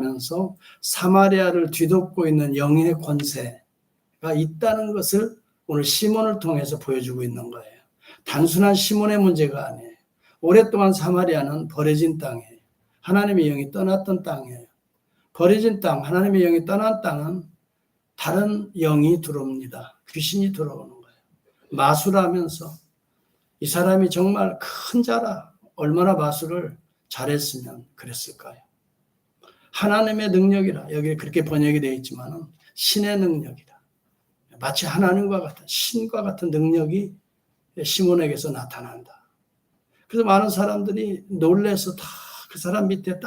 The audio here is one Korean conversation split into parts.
하면서 사마리아를 뒤덮고 있는 영의 권세가 있다는 것을 오늘 시몬을 통해서 보여주고 있는 거예요. 단순한 시몬의 문제가 아니에요. 오랫동안 사마리아는 버려진 땅이에요. 하나님의 영이 떠났던 땅이에요. 버려진 땅, 하나님의 영이 떠난 땅은 다른 영이 들어옵니다. 귀신이 들어오는 거예요. 마술하면서 이 사람이 정말 큰 자라, 얼마나 마술을 잘했으면 그랬을까요? 하나님의 능력이라, 여기 그렇게 번역이 되어 있지만 신의 능력이라. 마치 하나님과 같은, 신과 같은 능력이 시몬에게서 나타난다. 그래서 많은 사람들이 놀래서 다 그 사람 밑에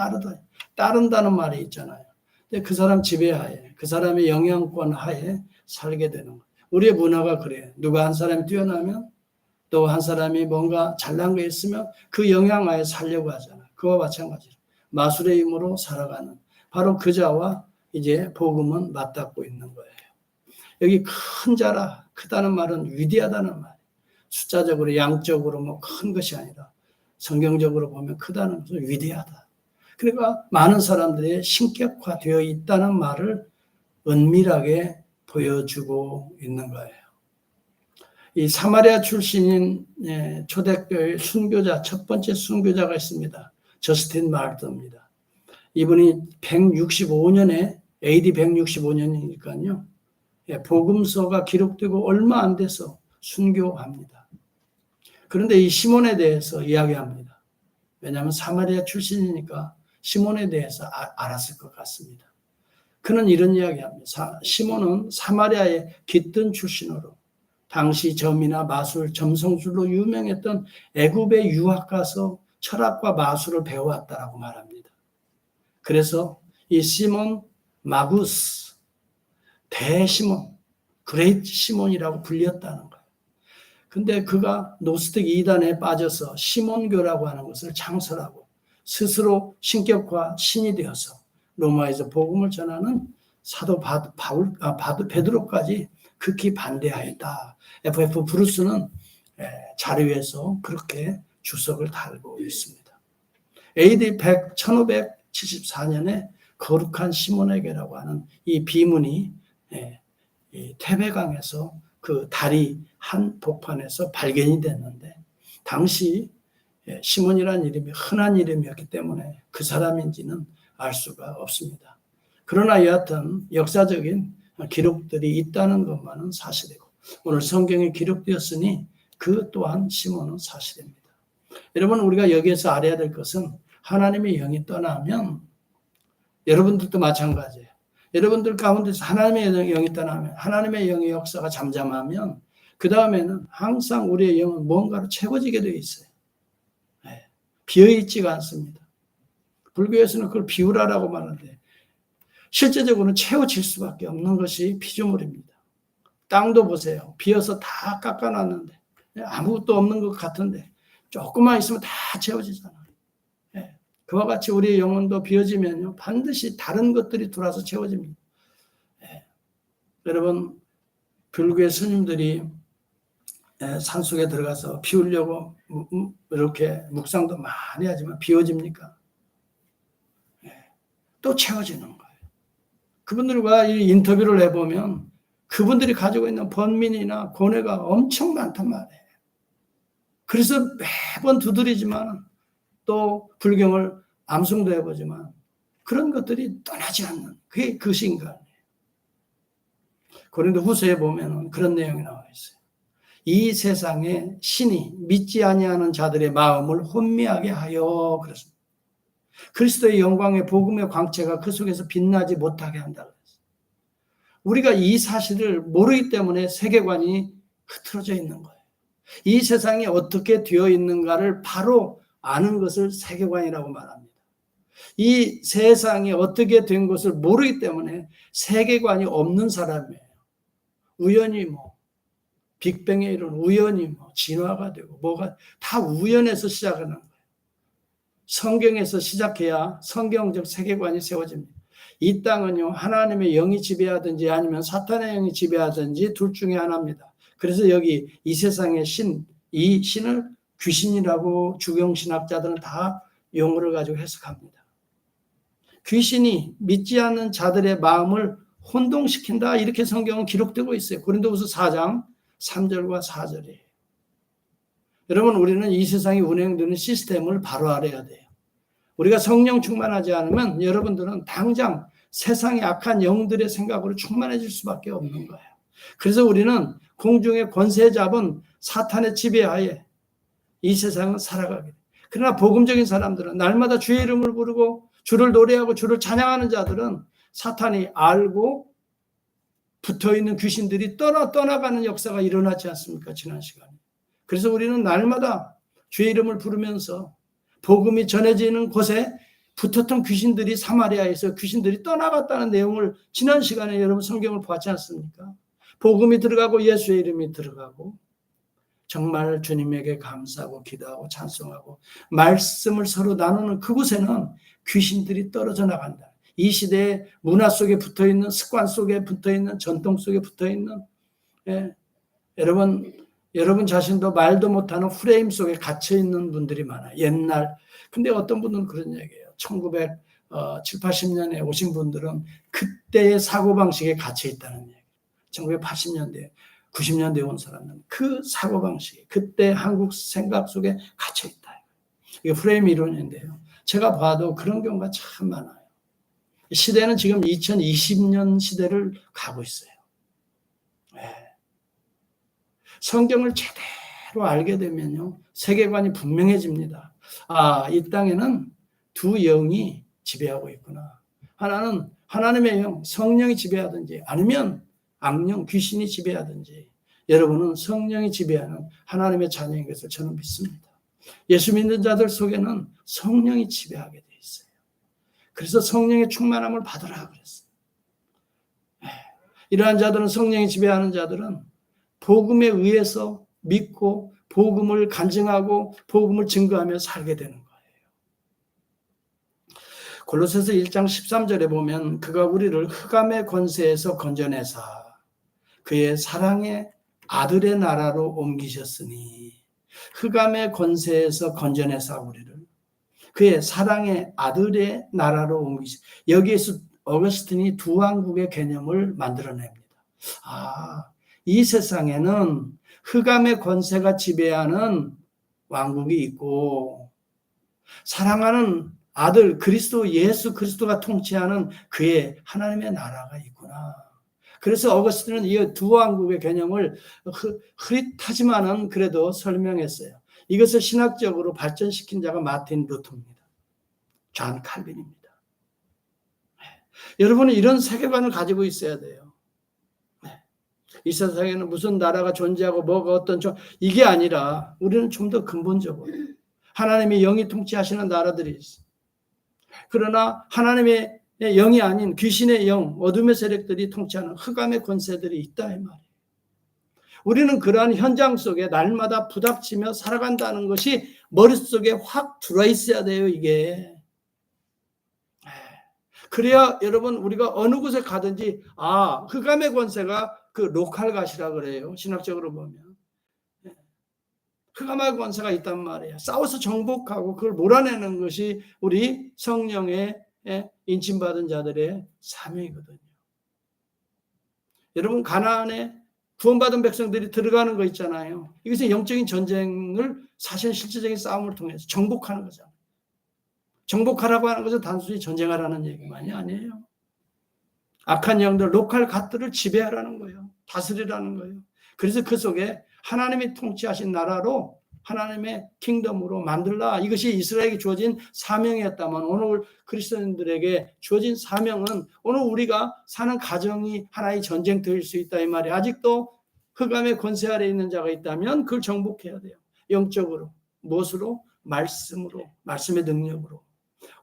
따른다는 말이 있잖아요. 근데 그 사람 지배하에, 그 사람의 영향권 하에 살게 되는 거예요. 우리의 문화가 그래요. 누가 한 사람이 뛰어나면 또 한 사람이 뭔가 잘난 게 있으면 그 영향 하에 살려고 하잖아요. 그와 마찬가지로 마술의 힘으로 살아가는 바로 그 자와 이제 복음은 맞닿고 있는 거예요. 여기 큰 자라, 크다는 말은 위대하다는 말이에요. 숫자적으로 양적으로 뭐 큰 것이 아니라 성경적으로 보면 크다는 것은 위대하다. 그러니까 많은 사람들이 신격화되어 있다는 말을 은밀하게 보여주고 있는 거예요. 이 사마리아 출신인 초대교회 순교자, 첫 번째 순교자가 있습니다. 저스틴 마르트입니다. 이분이 165년에 AD 165년이니까요. 복음서가 기록되고 얼마 안 돼서 순교합니다. 그런데 이 시몬에 대해서 이야기합니다. 왜냐하면 사마리아 출신이니까 시몬에 대해서 알았을 것 같습니다. 그는 이런 이야기합니다. 시몬은 사마리아의 깃든 출신으로 당시 점이나 마술, 점성술로 유명했던 애굽에 유학 가서 철학과 마술을 배워왔다라고 말합니다. 그래서 이 시몬 마구스, 대시몬, 그레이트 시몬이라고 불렸다는 거예요. 근데 그가 노스틱 이단에 빠져서 시몬교라고 하는 것을 창설하고 스스로 신격화 신이 되어서 로마에서 복음을 전하는 사도 베드로까지 극히 반대하였다. F.F. 브루스는 자료에서 그렇게 주석을 달고 있습니다. AD 1574년에 거룩한 시몬에게라고 하는 이 비문이 태베강에서 그 다리 한 복판에서 발견이 됐는데 당시 시몬이라는 이름이 흔한 이름이었기 때문에 그 사람인지는 알 수가 없습니다. 그러나 여하튼 역사적인 기록들이 있다는 것만은 사실이고 오늘 성경에 기록되었으니 그 또한 시몬은 사실입니다. 여러분 우리가 여기에서 알아야 될 것은 하나님의 영이 떠나면 여러분들도 마찬가지예요. 여러분들 가운데서 하나님의 영이 떠나면 하나님의 영의 역사가 잠잠하면 그 다음에는 항상 우리의 영은 뭔가로 채워지게 되어 있어요. 비어있지가 않습니다. 불교에서는 그걸 비우라라고 말하는데 실제적으로는 채워질 수밖에 없는 것이 피조물입니다. 땅도 보세요. 비어서 다 깎아놨는데 아무것도 없는 것 같은데 조금만 있으면 다 채워지잖아요. 그와 같이 우리의 영혼도 비어지면요 반드시 다른 것들이 들어와서 채워집니다. 여러분 불교의 스님들이 산속에 들어가서 비우려고 이렇게 묵상도 많이 하지만 비워집니까? 또 채워지는 거예요. 그분들과 이 인터뷰를 해보면 그분들이 가지고 있는 번민이나 고뇌가 엄청 많단 말이에요. 그래서 매번 두드리지만 또 불경을 암송도 해보지만 그런 것들이 떠나지 않는 그게 그것인가. 고린도 후서에 보면 그런 내용이 나와 있어요. 이 세상에 신이 믿지 아니하는 자들의 마음을 혼미하게 하여 그랬습니다. 그리스도의 영광의 복음의 광채가 그 속에서 빛나지 못하게 한다 그랬어요. 우리가 이 사실을 모르기 때문에 세계관이 흐트러져 있는 거예요. 이 세상이 어떻게 되어 있는가를 바로 아는 것을 세계관이라고 말합니다. 이 세상이 어떻게 된 것을 모르기 때문에 세계관이 없는 사람이에요. 우연히 빅뱅에 이런 우연히 진화가 되고 뭐가 다 우연에서 시작하는 거예요. 성경에서 시작해야 성경적 세계관이 세워집니다. 이 땅은요 하나님의 영이 지배하든지 아니면 사탄의 영이 지배하든지 둘 중에 하나입니다. 그래서 여기 이 세상의 이 신을 귀신이라고 주경신학자들은 다 용어를 가지고 해석합니다. 귀신이 믿지 않는 자들의 마음을 혼동시킨다. 이렇게 성경은 기록되고 있어요. 고린도후서 4장 3절과 4절이에요. 여러분, 우리는 이 세상이 운행되는 시스템을 바로 알아야 돼요. 우리가 성령 충만하지 않으면 여러분들은 당장 세상의 악한 영들의 생각으로 충만해질 수밖에 없는 거예요. 그래서 우리는 공중의 권세 잡은 사탄의 지배하에 이 세상은 살아가게 돼요. 그러나 복음적인 사람들은 날마다 주의 이름을 부르고 주를 노래하고 주를 찬양하는 자들은 사탄이 알고 붙어있는 귀신들이 떠나가는 역사가 일어나지 않습니까? 지난 시간에. 그래서 우리는 날마다 주의 이름을 부르면서 복음이 전해지는 곳에 붙었던 귀신들이 사마리아에서 귀신들이 떠나갔다는 내용을 지난 시간에 여러분 성경을 봤지 않습니까? 복음이 들어가고 예수의 이름이 들어가고 정말 주님에게 감사하고 기도하고 찬송하고 말씀을 서로 나누는 그곳에는 귀신들이 떨어져 나간다. 이 시대의 문화 속에 붙어있는 습관 속에 붙어있는 전통 속에 붙어있는 여러분 자신도 말도 못하는 프레임 속에 갇혀있는 분들이 많아요. 옛날. 근데 어떤 분들은 그런 얘기예요. 1970, 80년에 오신 분들은 그때의 사고방식에 갇혀있다는 얘기. 1980년대, 90년대에 온 사람은 그 사고방식, 그때 한국 생각 속에 갇혀있다. 이게 프레임 이론인데요. 제가 봐도 그런 경우가 참 많아요. 시대는 지금 2020년 시대를 가고 있어요. 성경을 제대로 알게 되면요, 세계관이 분명해집니다. 아, 이 땅에는 두 영이 지배하고 있구나. 하나는 하나님의 영, 성령이 지배하든지 아니면 악령, 귀신이 지배하든지 여러분은 성령이 지배하는 하나님의 자녀인 것을 저는 믿습니다. 예수 믿는 자들 속에는 성령이 지배하게 돼 있어요. 그래서 성령의 충만함을 받으라 그랬어요. 이러한 자들은, 성령이 지배하는 자들은 복음에 의해서 믿고 복음을 간증하고 복음을 증거하며 살게 되는 거예요. 골로새서 1장 13절에 보면 그가 우리를 흑암의 권세에서 건져내사 그의 사랑의 아들의 나라로 옮기셨으니, 흑암의 권세에서 건져내사 우리를 그의 사랑의 아들의 나라로 옮기셨. 여기에서 어거스틴이 두 왕국의 개념을 만들어냅니다. 아, 이 세상에는 흑암의 권세가 지배하는 왕국이 있고 사랑하는 아들 그리스도, 예수 그리스도가 통치하는 그의 하나님의 나라가 있구나. 그래서 어거스틴은 이 두 왕국의 개념을 흐릿하지만은 그래도 설명했어요. 이것을 신학적으로 발전시킨 자가 마틴 루터입니다. 존 칼빈입니다. 여러분은 이런 세계관을 가지고 있어야 돼요. 이 세상에는 무슨 나라가 존재하고 뭐가 어떤 이게 아니라 우리는 좀 더 근본적으로 하나님의 영이 통치하시는 나라들이 있어요. 그러나 하나님의 영이 아닌 귀신의 영, 어둠의 세력들이 통치하는 흑암의 권세들이 있다 이 말이에요. 우리는 그러한 현장 속에 날마다 부닥치며 살아간다는 것이 머릿속에 확 들어와 있어야 돼요. 이게. 그래야 여러분 우리가 어느 곳에 가든지 흑암의 권세가 그 로컬 갓이라 그래요. 신학적으로 보면. 흑암의 권세가 있단 말이에요. 싸워서 정복하고 그걸 몰아내는 것이 우리 성령의 인침받은 자들의 사명이거든요. 여러분, 가나안에 구원받은 백성들이 들어가는 거 있잖아요. 이것은 영적인 전쟁을 사실 실질적인 싸움을 통해서 정복하는 거잖아요. 정복하라고 하는 것은 단순히 전쟁하라는 얘기만이 아니에요. 악한 영들, 로컬 갓들을 지배하라는 거예요. 다스리라는 거예요. 그래서 그 속에 하나님이 통치하신 나라로, 하나님의 킹덤으로 만들라. 이것이 이스라엘에게 주어진 사명이었다면 오늘 그리스도인들에게 주어진 사명은 오늘 우리가 사는 가정이 하나의 전쟁터일 수 있다 이 말이에요. 아직도 흑암의 권세 아래에 있는 자가 있다면 그걸 정복해야 돼요. 영적으로. 무엇으로? 말씀으로. 말씀의 능력으로.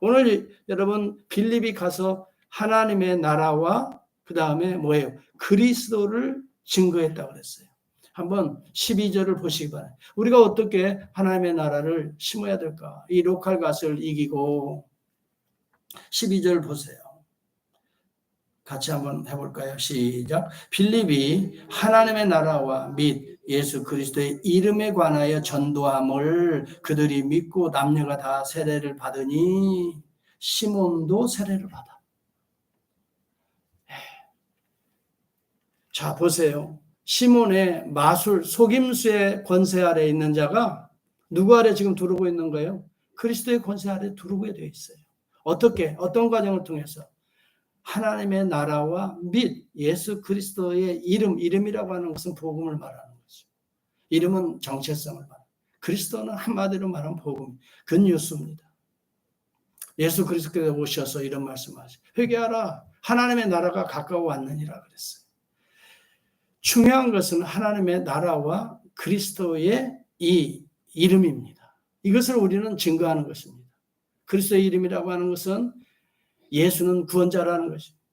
오늘 여러분 빌립이 가서 하나님의 나라와 그 다음에 뭐예요? 그리스도를 증거했다고 그랬어요. 한번 12절을 보시기 바랍니다. 우리가 어떻게 하나님의 나라를 심어야 될까? 이 로컬 갓을 이기고 12절 보세요. 같이 한번 해볼까요? 시작. 빌립이 하나님의 나라와 및 예수 그리스도의 이름에 관하여 전도함을 그들이 믿고 남녀가 다 세례를 받으니, 시몬도 세례를 받아. 자, 보세요. 시몬의 마술, 속임수의 권세 아래 있는 자가 누구 아래 지금 두르고 있는 거예요? 그리스도의 권세 아래 두르게 되어 있어요. 어떻게? 어떤 과정을 통해서? 하나님의 나라와 및 예수 그리스도의 이름이라고 하는 것은 복음을 말하는 거죠. 이름은 정체성을 말합니다. 그리스도는 한마디로 말하면 복음, 굿뉴스입니다. 예수 그리스도께서 오셔서 이런 말씀하시죠. 회개하라. 하나님의 나라가 가까워 왔느니라 그랬어요. 중요한 것은 하나님의 나라와 그리스도의 이 이름입니다. 이것을 우리는 증거하는 것입니다. 그리스도의 이름이라고 하는 것은 예수는 구원자라는 것입니다.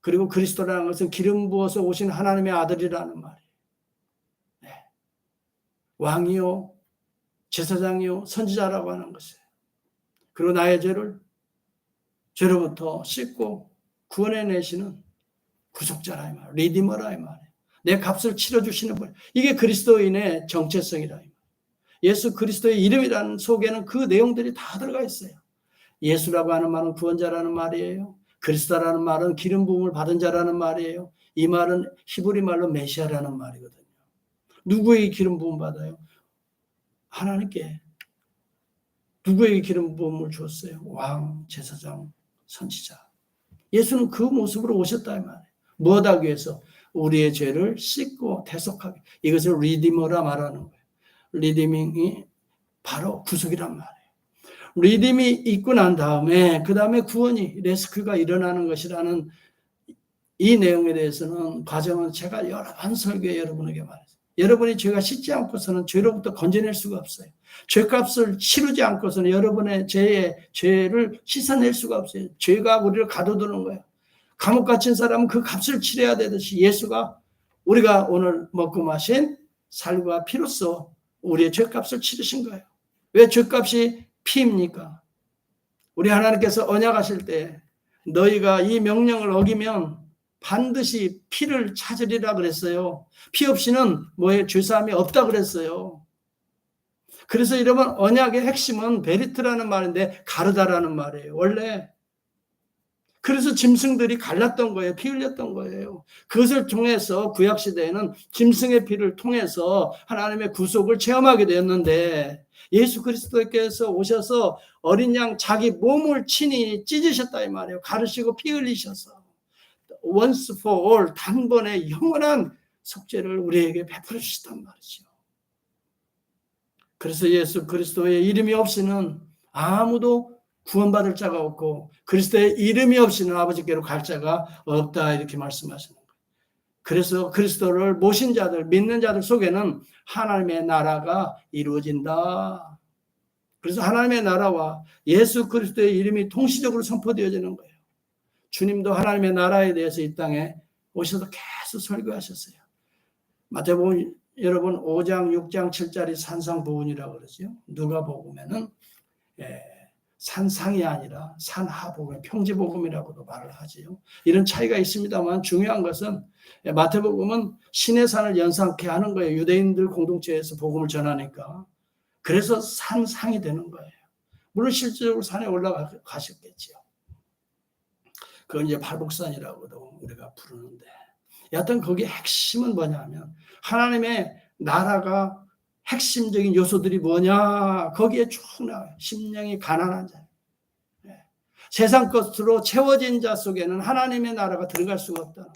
그리고 그리스도라는 것은 기름 부어서 오신 하나님의 아들이라는 말이에요. 네. 왕이요, 제사장이요, 선지자라고 하는 것이에요. 그리고 나의 죄로부터 씻고 구원해내시는 구속자라 이 말, 리디머라 이 말이에요. 내 값을 치러주시는 분. 이게 그리스도인의 정체성이라 이 말. 예수 그리스도의 이름이라는 속에는 그 내용들이 다 들어가 있어요. 예수라고 하는 말은 구원자라는 말이에요. 그리스도라는 말은 기름 부음을 받은 자라는 말이에요. 이 말은 히브리 말로 메시아라는 말이거든요. 누구에게 기름 부음 받아요? 하나님께. 누구에게 기름 부음을 줬어요? 왕, 제사장, 선지자. 예수는 그 모습으로 오셨다 이 말이에요. 무엇하기 위해서? 우리의 죄를 씻고 대속하기. 이것을 리디머라 말하는 거예요. 리디밍이 바로 구속이란 말이에요. 리딤이 있고 난 다음에 그 다음에 구원이 레스큐가 일어나는 것이라는 이 내용에 대해서는 과정은 제가 여러 번 설교에 여러분에게 말했어요. 여러분이 죄가 씻지 않고서는 죄로부터 건져낼 수가 없어요. 죄값을 치르지 않고서는 여러분의 죄를 씻어낼 수가 없어요. 죄가 우리를 가둬두는 거예요. 감옥 갇힌 사람은 그 값을 치러야 되듯이 예수가 우리가 오늘 먹고 마신 살과 피로써 우리의 죄값을 치르신 거예요. 왜 죄값이 피입니까? 우리 하나님께서 언약하실 때 너희가 이 명령을 어기면 반드시 피를 찾으리라 그랬어요. 피 없이는 뭐의 죄사함이 없다 그랬어요. 그래서 여러분 언약의 핵심은 베리트라는 말인데 가르다라는 말이에요. 원래 그래서 짐승들이 갈랐던 거예요. 피 흘렸던 거예요. 그것을 통해서 구약시대에는 짐승의 피를 통해서 하나님의 구속을 체험하게 되었는데 예수 그리스도께서 오셔서 어린 양 자기 몸을 친히 찢으셨다 이 말이에요. 가르시고 피 흘리셔서 once for all 단번에 영원한 속죄를 우리에게 베풀어 주셨단 말이죠. 그래서 예수 그리스도의 이름이 없이는 아무도 구원받을 자가 없고 그리스도의 이름이 없이는 아버지께로 갈 자가 없다 이렇게 말씀하시는 거예요. 그래서 그리스도를 모신 자들, 믿는 자들 속에는 하나님의 나라가 이루어진다. 그래서 하나님의 나라와 예수 그리스도의 이름이 동시적으로 선포되어지는 거예요. 주님도 하나님의 나라에 대해서 이 땅에 오셔서 계속 설교하셨어요. 마태복음 여러분 5장, 6장, 7장이 산상보훈이라고 그러죠. 누가복음에는 산상이 아니라 산하복음, 평지복음이라고도 말을 하지요. 이런 차이가 있습니다만 중요한 것은 마태복음은 신의 산을 연상케 하는 거예요. 유대인들 공동체에서 복음을 전하니까. 그래서 산상이 되는 거예요. 물론 실질적으로 산에 올라가셨겠지요. 그건 이제 발복산이라고도 우리가 부르는데 여하튼 거기에 핵심은 뭐냐면 하나님의 나라가 핵심적인 요소들이 뭐냐 거기에 쭉 나와요. 심령이 가난한 자, 세상 것으로 채워진 자 속에는 하나님의 나라가 들어갈 수가 없다.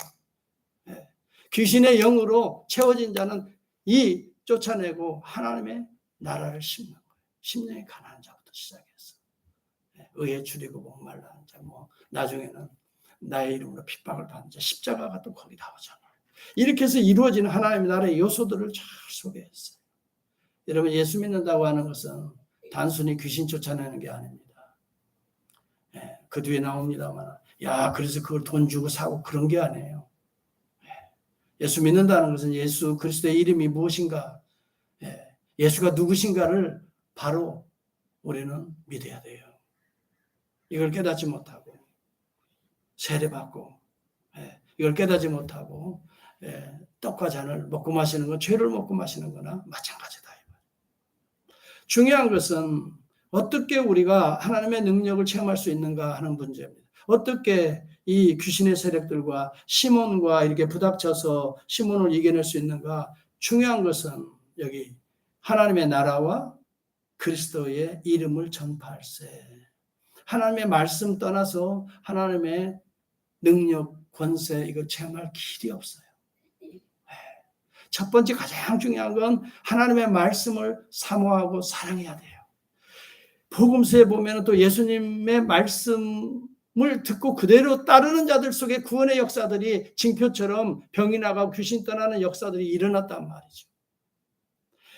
귀신의 영으로 채워진 자는 이 쫓아내고 하나님의 나라를 심는 거예요. 심령이 가난한 자부터 시작해서 의에 줄이고 목말라는 자, 뭐 나중에는 나의 이름으로 핍박을 받는 자, 십자가가 또 거기 나오잖아요. 이렇게 해서 이루어지는 하나님의 나라의 요소들을 잘 소개했어요. 여러분 예수 믿는다고 하는 것은 단순히 귀신 쫓아내는 게 아닙니다. 그 뒤에 나옵니다만 그래서 그걸 돈 주고 사고 그런 게 아니에요. 예수 믿는다는 것은 예수 그리스도의 이름이 무엇인가, 예수가 누구신가를 바로 우리는 믿어야 돼요. 이걸 깨닫지 못하고 세례받고 이걸 깨닫지 못하고 떡과 잔을 먹고 마시는 건 죄를 먹고 마시는 거나 마찬가지다. 중요한 것은 어떻게 우리가 하나님의 능력을 체험할 수 있는가 하는 문제입니다. 어떻게 이 귀신의 세력들과 시몬과 이렇게 부닥쳐서 시몬을 이겨낼 수 있는가? 중요한 것은 여기 하나님의 나라와 그리스도의 이름을 전파할세. 하나님의 말씀 떠나서 하나님의 능력, 권세 이거 체험할 길이 없어요. 첫 번째 가장 중요한 건 하나님의 말씀을 사모하고 사랑해야 돼요. 복음서에 보면 또 예수님의 말씀을 듣고 그대로 따르는 자들 속에 구원의 역사들이 징표처럼 병이 나가고 귀신 떠나는 역사들이 일어났단 말이죠.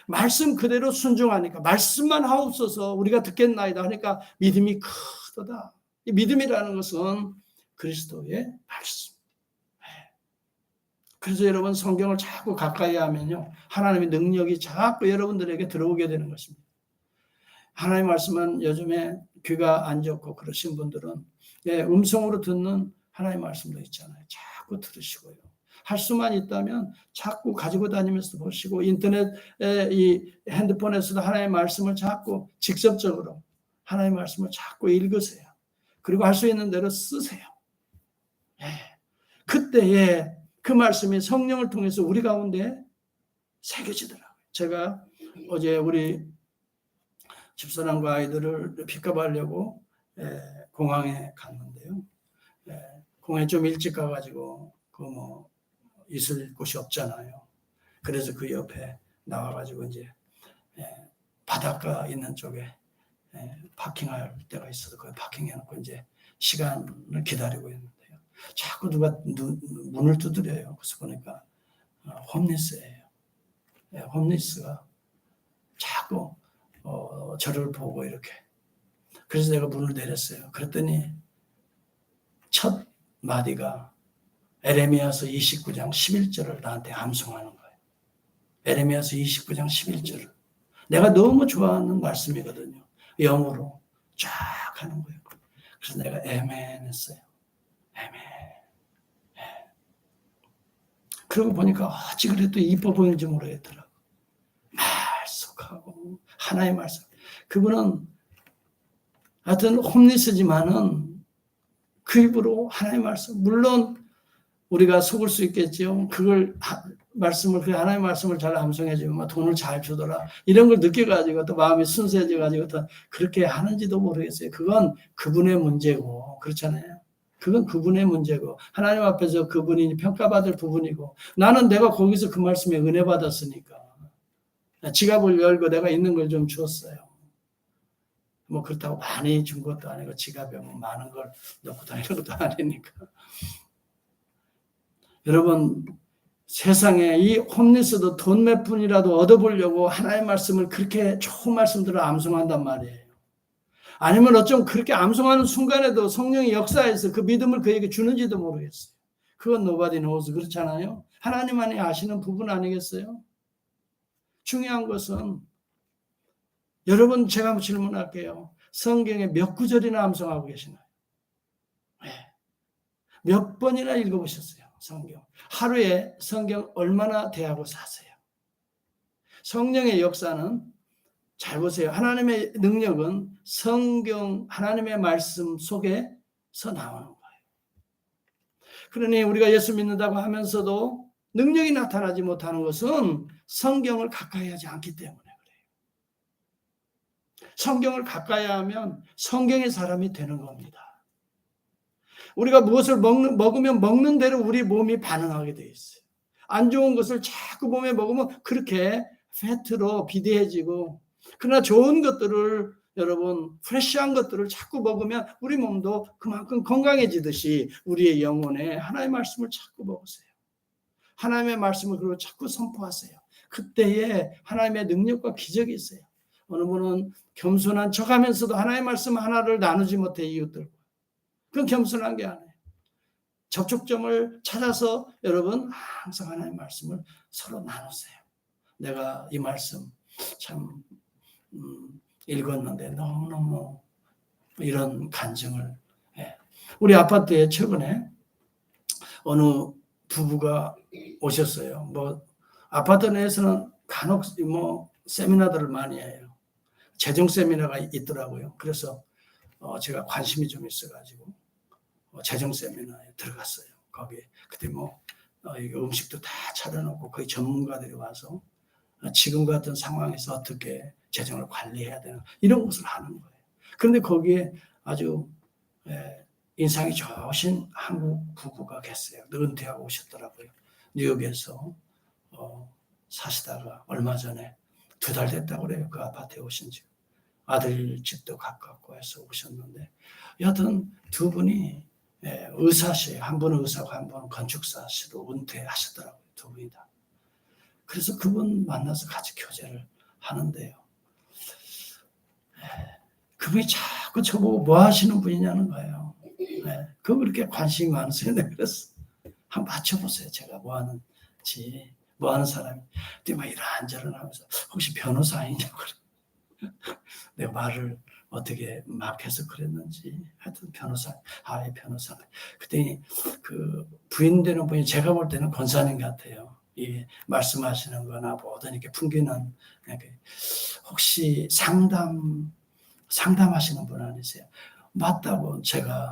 말씀 그대로 순종하니까 말씀만 하옵소서 우리가 듣겠나이다 하니까 믿음이 크도다. 이 믿음이라는 것은 그리스도의 말씀. 그래서 여러분 성경을 자꾸 가까이 하면요 하나님의 능력이 자꾸 여러분들에게 들어오게 되는 것입니다. 하나님 말씀은 요즘에 귀가 안 좋고 그러신 분들은 음성으로 듣는 하나님 말씀도 있잖아요. 자꾸 들으시고요. 할 수만 있다면 자꾸 가지고 다니면서 보시고 인터넷에 이 핸드폰에서도 하나님의 말씀을 자꾸 직접적으로 하나님의 말씀을 자꾸 읽으세요. 그리고 할 수 있는 대로 쓰세요. 그때에 그 말씀이 성령을 통해서 우리 가운데 새겨지더라고요. 제가 어제 우리 집사람과 아이들을 픽업하려고 공항에 갔는데요. 공항에 좀 일찍 가가지고 있을 곳이 없잖아요. 그래서 그 옆에 나와가지고 이제 바닷가 있는 쪽에 파킹할 때가 있어서 거기 파킹해놓고 이제 시간을 기다리고 있는데요. 자꾸 누가 문을 두드려요. 그래서 보니까 홈리스예요. 홈리스가 자꾸 저를 보고 이렇게. 그래서 내가 문을 내렸어요. 그랬더니 첫 마디가 에레미야서 29장 11절을 나한테 암송하는 거예요. 에레미야서 29장 11절을. 내가 너무 좋아하는 말씀이거든요. 영어로 쫙 하는 거예요. 그래서 내가 아멘 했어요. 아멘. 그러고 보니까 어찌 그래도 이뻐 보이는지 모르겠더라고. 말쑥하고 하나의 말씀. 그분은 하여튼 홈리스지만은 그 입으로 하나의 말씀. 물론 우리가 속을 수 있겠죠. 그걸 말씀을 그 하나의 말씀을 잘 암송해 주면 돈을 잘 주더라. 이런 걸 느껴가지고 또 마음이 순수해져 가지고 또 그렇게 하는지도 모르겠어요. 그건 그분의 문제고 그렇잖아요. 그건 그분의 문제고 하나님 앞에서 그분이 평가받을 부분이고 나는 내가 거기서 그 말씀에 은혜 받았으니까 지갑을 열고 내가 있는 걸 좀 주었어요. 뭐 그렇다고 많이 준 것도 아니고 지갑에 뭐 많은 걸 넣고 다니는 것도 아니니까. 여러분 세상에 이 홈리스도 돈 몇 푼이라도 얻어보려고 하나의 말씀을 그렇게 좋은 말씀들을 암송한단 말이에요. 아니면 어쩜 그렇게 암송하는 순간에도 성령이 역사해서 그 믿음을 그에게 주는지도 모르겠어요. 그건 nobody knows 그렇잖아요. 하나님만이 아시는 부분 아니겠어요? 중요한 것은 여러분 제가 질문할게요. 성경에 몇 구절이나 암송하고 계시나요? 몇 번이나 읽어보셨어요? 성경. 하루에 성경 얼마나 대하고 사세요? 성령의 역사는 잘 보세요. 하나님의 능력은 성경 하나님의 말씀 속에서 나오는 거예요. 그러니 우리가 예수 믿는다고 하면서도 능력이 나타나지 못하는 것은 성경을 가까이 하지 않기 때문에 그래요. 성경을 가까이 하면 성경의 사람이 되는 겁니다. 우리가 무엇을 먹으면 먹는 대로 우리 몸이 반응하게 돼 있어요. 안 좋은 것을 자꾸 몸에 먹으면 그렇게 패트로 비대해지고 그러나 좋은 것들을 여러분 프레시한 것들을 자꾸 먹으면 우리 몸도 그만큼 건강해지듯이 우리의 영혼에 하나님의 말씀을 자꾸 먹으세요. 하나님의 말씀을 그리고 자꾸 선포하세요. 그때에 하나님의 능력과 기적이 있어요. 어느 분은 겸손한 척하면서도 하나님의 말씀 하나를 나누지 못해 이웃들과. 그건 겸손한 게 아니에요. 접촉점을 찾아서 여러분 항상 하나님의 말씀을 서로 나누세요. 내가 이 말씀 참 읽었는데 너무너무 이런 간증을 우리 아파트에 최근에 어느 부부가 오셨어요. 뭐 아파트 내에서는 간혹 뭐 세미나들을 많이 해요. 재정 세미나가 있더라고요. 그래서 제가 관심이 좀 있어가지고 재정 세미나에 들어갔어요. 거기에 그때 음식도 다 차려놓고 거의 전문가들이 와서 지금 같은 상황에서 어떻게 재정을 관리해야 되나 이런 것을 하는 거예요. 그런데 거기에 아주 인상이 좋으신 한국 부부가 계세요. 은퇴하고 오셨더라고요. 뉴욕에서 사시다가 얼마 전에 2달 됐다고 그래요. 그 아파트에 오신 지. 아들 집도 가깝고 해서 오셨는데 여하튼 두 분이 의사시에요. 한 분은 의사고 한 분은 건축사시로 은퇴하셨더라고요. 두 분이 다. 그래서 그분 만나서 같이 교제를 하는데요. 그분이 자꾸 저보고 뭐 하시는 분이냐는 거예요. 그거 그렇게 관심이 많으세요. 내가 그랬어. 한번 맞춰보세요. 제가 뭐 하는지, 뭐 하는 사람이. 근데 막 이런저런 하면서 혹시 변호사 아니냐고 그래. 내가 말을 어떻게 막 해서 그랬는지 하여튼 변호사, 변호사. 그때 그 부인되는 분이 제가 볼 때는 권사님 같아요. 이 말씀하시는 거나 뭐든 이렇게 풍기는 혹시 상담하시는 분 아니세요? 맞다고 제가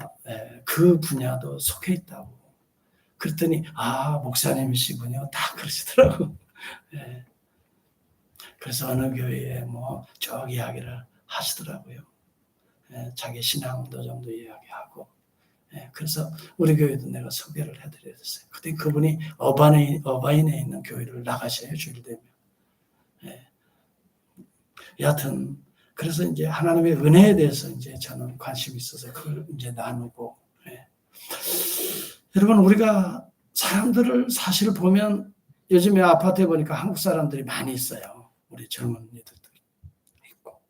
그 분야도 속해 있다고. 그랬더니 목사님이시군요. 다 그러시더라고. 그래서 어느 교회에 쭉 이야기를 하시더라고요. 자기 신앙도 정도 이야기하고. 그래서 우리 교회도 내가 소개를 해드렸어요. 그때 그분이 어바인에 있는 교회를 나가셔요. 주일 되면. 여하튼 그래서 이제 하나님의 은혜에 대해서 이제 저는 관심이 있어서 그걸 이제 나누고. 여러분 우리가 사람들을 사실 보면 요즘에 아파트에 보니까 한국 사람들이 많이 있어요. 우리 젊은이들도 있고.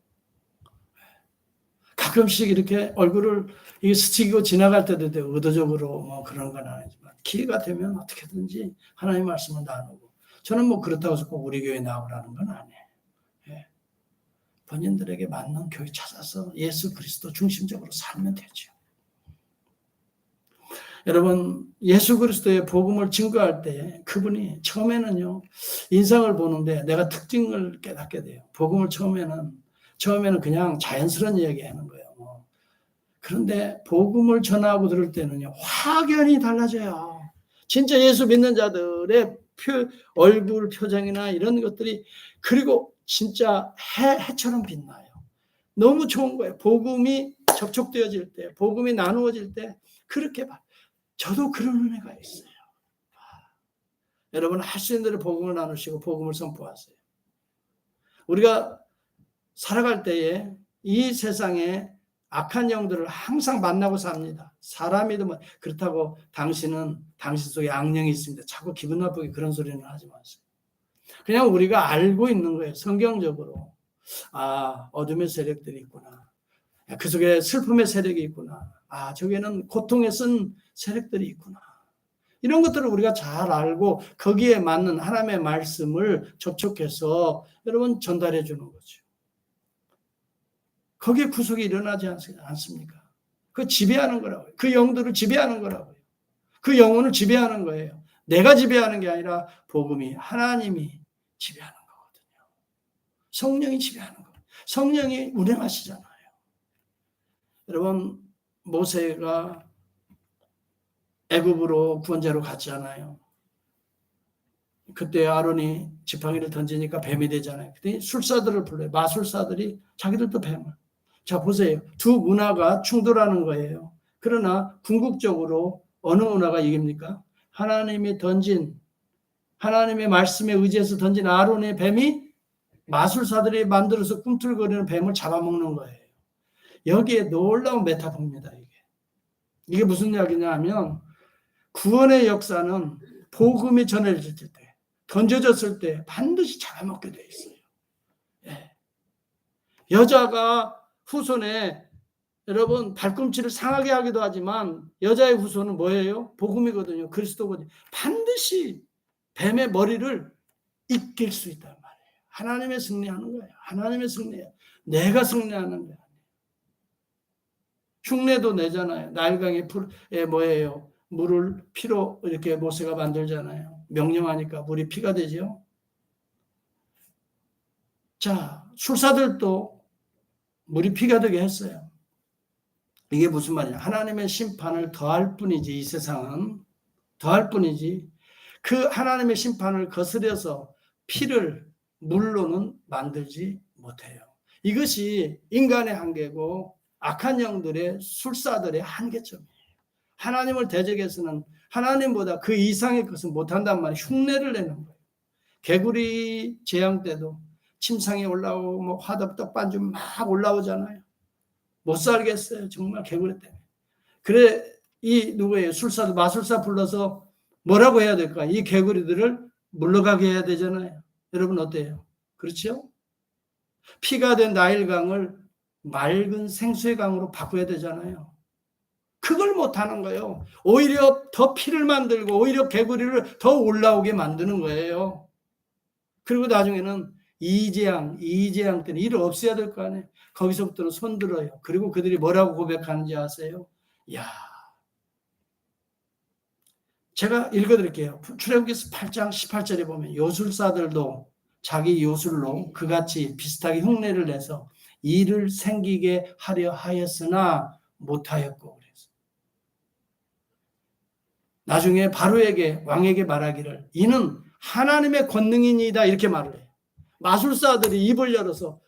가끔씩 이렇게 얼굴을 스치고 지나갈 때도 의도적으로 그런 건 아니지만 기회가 되면 어떻게든지 하나님의 말씀을 나누고 저는 그렇다고 해서 꼭 우리 교회 나오라는 건 아니에요. 본인들에게 맞는 교회 찾아서 예수 그리스도 중심적으로 살면 되죠. 여러분 예수 그리스도의 복음을 증거할 때 그분이 처음에는요 인상을 보는데 내가 특징을 깨닫게 돼요. 복음을 처음에는 그냥 자연스러운 이야기하는 거예요. 그런데 복음을 전하고 들을 때는요 확연히 달라져요. 진짜 예수 믿는 자들의 얼굴 표정이나 이런 것들이 그리고 진짜 해처럼 빛나요. 너무 좋은 거예요. 복음이 접촉되어질 때, 복음이 나누어질 때 그렇게 봐. 저도 그런 은혜가 있어요. 여러분 할 수 있는 대로 복음을 나누시고 복음을 선포하세요. 우리가 살아갈 때에 이 세상에 악한 영들을 항상 만나고 삽니다. 사람이든 그렇다고 당신 속에 악령이 있습니다. 자꾸 기분 나쁘게 그런 소리는 하지 마세요. 그냥 우리가 알고 있는 거예요. 성경적으로. 어둠의 세력들이 있구나. 그 속에 슬픔의 세력이 있구나. 저기에는 고통에 쓴 세력들이 있구나. 이런 것들을 우리가 잘 알고 거기에 맞는 하나님의 말씀을 접촉해서 여러분 전달해 주는 거죠. 거기에 구속이 일어나지 않습니까? 그 지배하는 거라고요. 그 영들을 지배하는 거라고요. 그 영혼을 지배하는 거예요. 내가 지배하는 게 아니라 복음이 하나님이 지배하는 거거든요. 성령이 지배하는 거예요. 성령이 운행하시잖아요. 여러분 모세가 애굽으로 구원자로 갔잖아요. 그때 아론이 지팡이를 던지니까 뱀이 되잖아요. 그때 술사들을 불러요. 마술사들이 자기들도 뱀을. 자 보세요. 두 문화가 충돌하는 거예요. 그러나 궁극적으로 어느 문화가 이깁니까? 하나님이 던진 하나님의 말씀에 의지해서 던진 아론의 뱀이 마술사들이 만들어서 꿈틀거리는 뱀을 잡아먹는 거예요. 여기에 놀라운 메타포입니다. 이게 무슨 이야기냐 하면 구원의 역사는 복음이 전해질 때 던져졌을 때 반드시 잡아먹게 돼 있어요. 여자가 후손에 여러분 발꿈치를 상하게 하기도 하지만 여자의 후손은 뭐예요? 복음이거든요. 그리스도거든요. 반드시 뱀의 머리를 이길 수 있단 말이에요. 하나님의 승리하는 거예요. 하나님의 승리예요. 내가 승리하는 거예요. 흉내도 내잖아요. 나일강의 뭐예요? 물을 피로 이렇게 모세가 만들잖아요. 명령하니까 물이 피가 되죠. 자, 술사들도 물이 피가 되게 했어요. 이게 무슨 말이냐? 하나님의 심판을 더할 뿐이지, 이 세상은 더할 뿐이지, 그 하나님의 심판을 거스려서 피를 물로는 만들지 못해요. 이것이 인간의 한계고 악한 영들의 술사들의 한계점이에요. 하나님을 대적해서는 하나님보다 그 이상의 것은 못한단 말이에요. 흉내를 내는 거예요. 개구리 재앙 때도 침상에 올라오고 뭐 화덕떡 반죽 막 올라오잖아요. 못 살겠어요. 정말 개구리 때문에. 그래 이 누구예요? 술사도 마술사 불러서 뭐라고 해야 될까? 이 개구리들을 물러가게 해야 되잖아요. 여러분 어때요? 그렇죠? 피가 된 나일강을 맑은 생수의 강으로 바꿔야 되잖아요. 그걸 못하는 거예요. 오히려 더 피를 만들고 오히려 개구리를 더 올라오게 만드는 거예요. 그리고 나중에는 이재양 때는 일을 없애야 될 거 아니에요. 거기서부터는 손들어요. 그리고 그들이 뭐라고 고백하는지 아세요? 야, 제가 읽어드릴게요. 출애굽기서 8장 18절에 보면 요술사들도 자기 요술로 그같이 비슷하게 흉내를 내서 일을 생기게 하려 하였으나 못하였고, 그래서 나중에 바로에게 왕에게 말하기를 이는 하나님의 권능이니이다 이렇게 말을 해요. 마술사들이 입을 열어서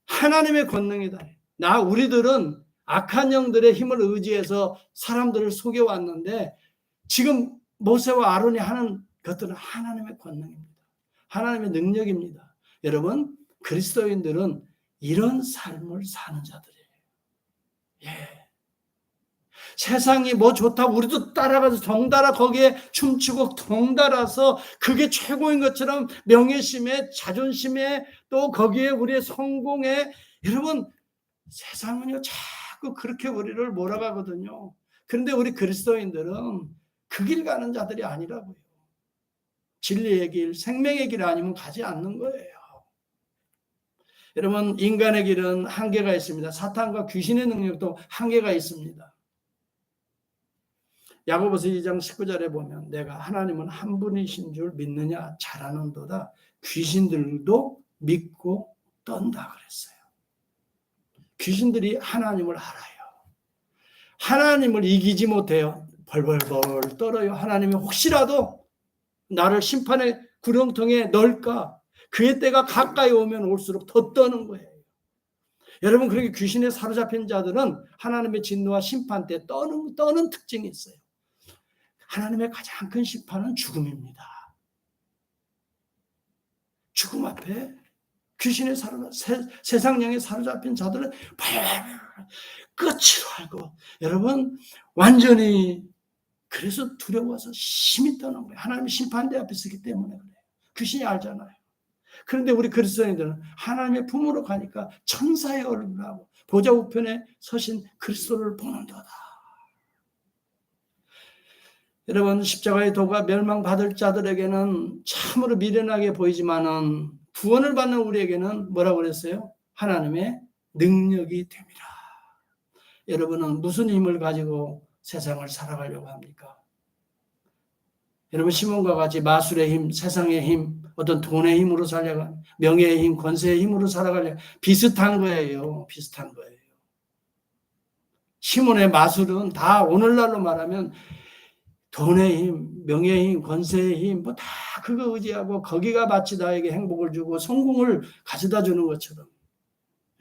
하나님의 권능이다. 우리들은 악한 영들의 힘을 의지해서 사람들을 속여왔는데 지금 모세와 아론이 하는 것들은 하나님의 권능입니다. 하나님의 능력입니다. 여러분, 그리스도인들은 이런 삶을 사는 자들이에요. 예. 세상이 뭐 좋다고 우리도 따라가서 덩달아 거기에 춤추고 덩달아서 그게 최고인 것처럼 명예심에 자존심에 또 거기에 우리의 성공에, 여러분 세상은요 자꾸 그렇게 우리를 몰아가거든요. 그런데 우리 그리스도인들은 그 길 가는 자들이 아니라고요. 진리의 길, 생명의 길 아니면 가지 않는 거예요. 여러분, 인간의 길은 한계가 있습니다. 사탄과 귀신의 능력도 한계가 있습니다. 야고보서 2장 19절에 보면 내가 하나님은 한 분이신 줄 믿느냐 잘하는도다 귀신들도 믿고 떤다 그랬어요. 귀신들이 하나님을 알아요. 하나님을 이기지 못해요. 벌벌벌 떨어요. 하나님이 혹시라도 나를 심판의 구렁텅이에 넣을까? 그의 때가 가까이 오면 올수록 더 떠는 거예요. 여러분, 그렇게 귀신에 사로잡힌 자들은 하나님의 진노와 심판 때 떠는 특징이 있어요. 하나님의 가장 큰 심판은 죽음입니다. 죽음 앞에 귀신에 세상 영에 사로잡힌 자들은 끝으로 알고, 여러분 완전히 그래서 두려워서 심히 떠는 거예요. 하나님의 심판대 앞에 서기 때문에 그래요. 귀신이 알잖아요. 그런데 우리 그리스도인들은 하나님의 품으로 가니까 천사의 얼굴을 하고 보좌 우편에 서신 그리스도를 보는도다. 여러분, 십자가의 도가 멸망받을 자들에게는 참으로 미련하게 보이지만은 구원을 받는 우리에게는 뭐라고 그랬어요? 하나님의 능력이 됩니다. 여러분은 무슨 힘을 가지고 세상을 살아가려고 합니까? 여러분, 시몬과 같이 마술의 힘, 세상의 힘, 어떤 돈의 힘으로 살려가, 명예의 힘, 권세의 힘으로 살아가려 비슷한 거예요. 비슷한 거예요. 시몬의 마술은 다 오늘날로 말하면 돈의 힘, 명예의 힘, 권세의 힘, 뭐 다 그거 의지하고 거기가 마치 나에게 행복을 주고 성공을 가져다 주는 것처럼.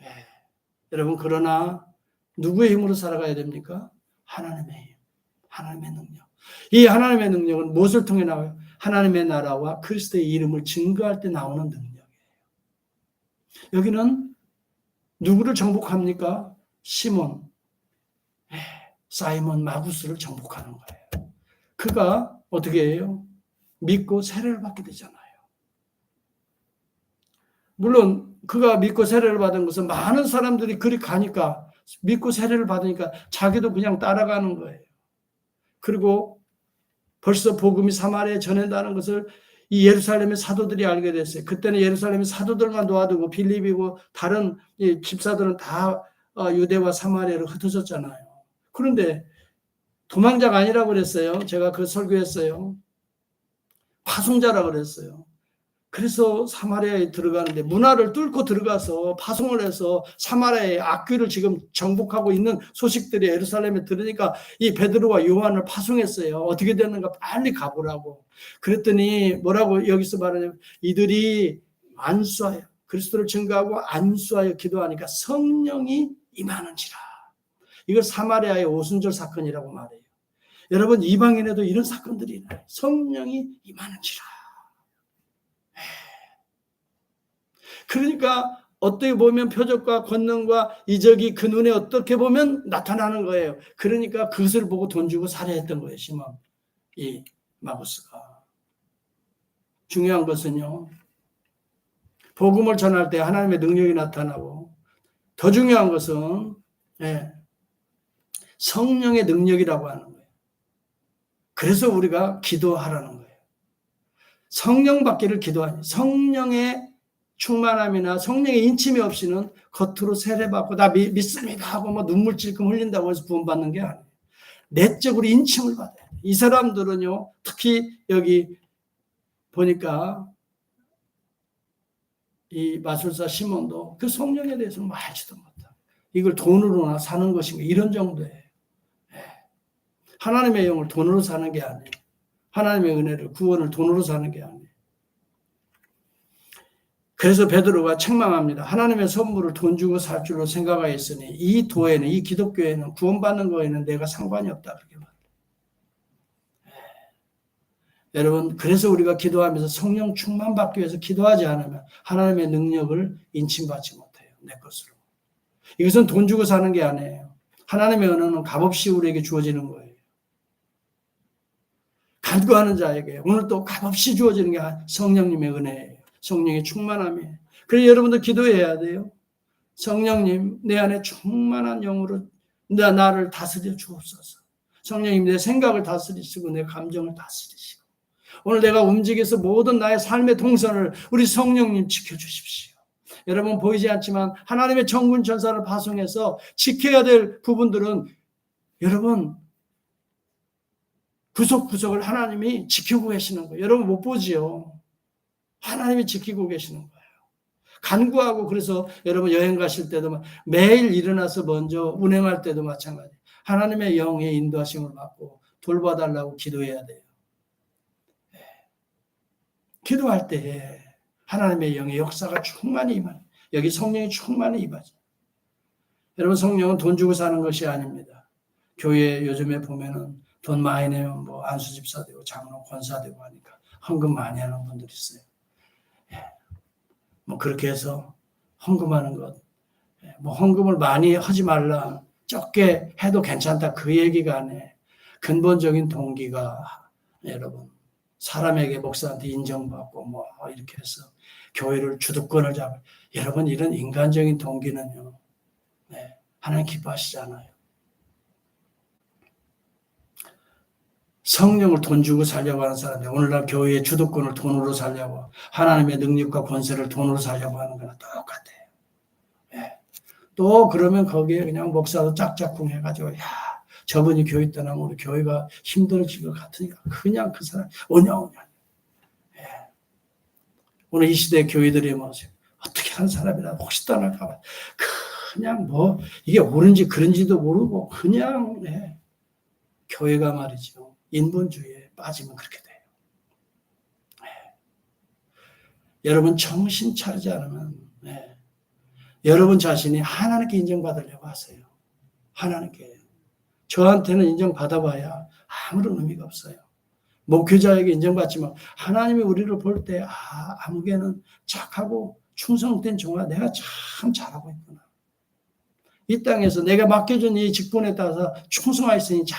예. 여러분, 그러나 누구의 힘으로 살아가야 됩니까? 하나님의 힘, 하나님의 능력. 이 하나님의 능력은 무엇을 통해 나와요? 하나님의 나라와 그리스도의 이름을 증거할 때 나오는 능력이에요. 여기는 누구를 정복합니까? 시몬, 사이먼 마구스를 정복하는 거예요. 그가 어떻게 해요? 믿고 세례를 받게 되잖아요. 물론 그가 믿고 세례를 받은 것은 많은 사람들이 그리 가니까, 믿고 세례를 받으니까 자기도 그냥 따라가는 거예요. 그리고 벌써 복음이 사마리아에 전한다는 것을 이 예루살렘의 사도들이 알게 됐어요. 그때는 예루살렘의 사도들만 도와두고 빌립이고 다른 집사들은 다 유대와 사마리아로 흩어졌잖아요. 그런데 도망자가 아니라고 그랬어요. 제가 그 설교했어요. 파송자라고 그랬어요. 그래서 사마리아에 들어가는데 문화를 뚫고 들어가서 파송을 해서 사마리아의 악귀를 지금 정복하고 있는 소식들이 예루살렘에 들으니까 이 베드로와 요한을 파송했어요. 어떻게 됐는가 빨리 가보라고. 그랬더니 뭐라고 여기서 말하냐면 이들이 안수하여 그리스도를 증거하고 안수하여 기도하니까 성령이 임하는지라. 이걸 사마리아의 오순절 사건이라고 말해요. 여러분 이방인에도 이런 사건들이 있나요? 성령이 임하는지라. 그러니까 어떻게 보면 표적과 권능과 이적이 그 눈에 어떻게 보면 나타나는 거예요. 그러니까 그것을 보고 돈 주고 살해했던 거예요. 시몬 이 마구스가. 중요한 것은요. 복음을 전할 때 하나님의 능력이 나타나고 더 중요한 것은 성령의 능력이라고 하는 거예요. 그래서 우리가 기도하라는 거예요. 성령 받기를 기도하니 성령의 충만함이나 성령의 인침이 없이는 겉으로 세례받고 나 믿습니다 하고 뭐 눈물 찔끔 흘린다고 해서 구원받는 게 아니에요. 내적으로 인침을 받아야 돼요. 이 사람들은요. 특히 여기 보니까 이 마술사 시몬도 그 성령에 대해서는 알지도 못하고 이걸 돈으로나 사는 것인가 이런 정도예요. 하나님의 영을 돈으로 사는 게 아니에요. 하나님의 은혜를 구원을 돈으로 사는 게 아니에요. 그래서 베드로가 책망합니다. 하나님의 선물을 돈 주고 살 줄로 생각하였으니 이 도에는 이 기독교에는 구원받는 거에는 내가 상관이 없다 그렇게 말해요. 여러분 그래서 우리가 기도하면서 성령 충만 받기 위해서 기도하지 않으면 하나님의 능력을 인침받지 못해요. 내 것으로. 이것은 돈 주고 사는 게 아니에요. 하나님의 은혜는 값없이 우리에게 주어지는 거예요. 간구하는 자에게 오늘 또 값없이 주어지는 게 성령님의 은혜예요. 성령의 충만함이에요. 그래서 여러분도 기도해야 돼요. 성령님 내 안에 충만한 영으로 나를 다스려 주옵소서. 성령님 내 생각을 다스리시고 내 감정을 다스리시고 오늘 내가 움직여서 모든 나의 삶의 동선을 우리 성령님 지켜주십시오. 여러분 보이지 않지만 하나님의 천군 천사를 파송해서 지켜야 될 부분들은 여러분 구석구석을 하나님이 지키고 계시는 거예요. 여러분 못 보지요. 하나님이 지키고 계시는 거예요. 간구하고 그래서 여러분 여행 가실 때도 매일 일어나서 먼저 운행할 때도 마찬가지. 하나님의 영의 인도하심을 받고 돌봐달라고 기도해야 돼요. 기도할 때 하나님의 영의 역사가 충만히 임하죠. 여기 성령이 충만히 임하죠. 여러분 성령은 돈 주고 사는 것이 아닙니다. 교회 요즘에 보면은 돈 많이 내면 뭐 안수집사 되고 장로 권사 되고 하니까 헌금 많이 하는 분들이 있어요. 뭐 그렇게 해서 헌금하는 것, 뭐 헌금을 많이 하지 말라, 적게 해도 괜찮다 그 얘기가 아니에요. 근본적인 동기가 여러분 사람에게 목사한테 인정받고 뭐 이렇게 해서 교회를 주도권을 잡을 여러분 이런 인간적인 동기는요, 하나님 기뻐하시잖아요. 성령을 돈 주고 살려고 하는 사람들, 오늘날 교회의 주도권을 돈으로 살려고, 하나님의 능력과 권세를 돈으로 살려고 하는 거랑 똑같아요. 또 그러면 거기에 그냥 목사도 짝짝꿍 해가지고, 야, 저분이 교회 떠나면 우리 교회가 힘들어질 것 같으니까 그냥 그 사람 오냐. 오늘 이 시대 교회들이 뭐 어떻게 한 사람이라도 혹시 떠날까봐 그냥 뭐 이게 옳은지 그른지도 모르고 그냥 교회가 말이죠. 인본주의에 빠지면 그렇게 돼요. 여러분 정신 차리지 않으면 여러분 자신이 하나님께 인정받으려고 하세요. 하나님께. 저한테는 인정받아봐야 아무런 의미가 없어요. 목회자에게 인정받지만 하나님이 우리를 볼 때 아무개는 착하고 충성된 종아 내가 참 잘하고 있구나. 이 땅에서 내가 맡겨준 이 직분에 따라서 충성하였으니 자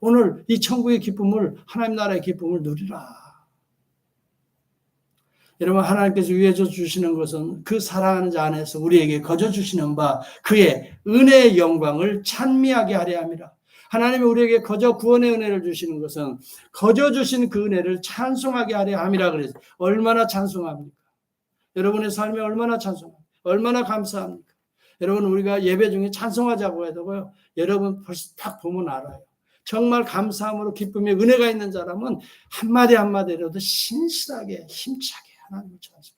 오늘 이 천국의 기쁨을 하나님 나라의 기쁨을 누리라. 여러분 하나님께서 위해서 주시는 것은 그 사랑하는 자 안에서 우리에게 거저 주시는 바 그의 은혜의 영광을 찬미하게 하려 함이라. 하나님이 우리에게 거저 구원의 은혜를 주시는 것은 거저 주신 그 은혜를 찬송하게 하려 함이라 그래서 얼마나 찬송합니까? 여러분의 삶에 얼마나 찬송합니까? 얼마나 감사합니까? 여러분 우리가 예배 중에 찬송하자고 해도요. 여러분 벌써 딱 보면 알아요. 정말 감사함으로 기쁨에 은혜가 있는 사람은 한마디 한마디라도 신실하게 힘차게 하나님을 찬송.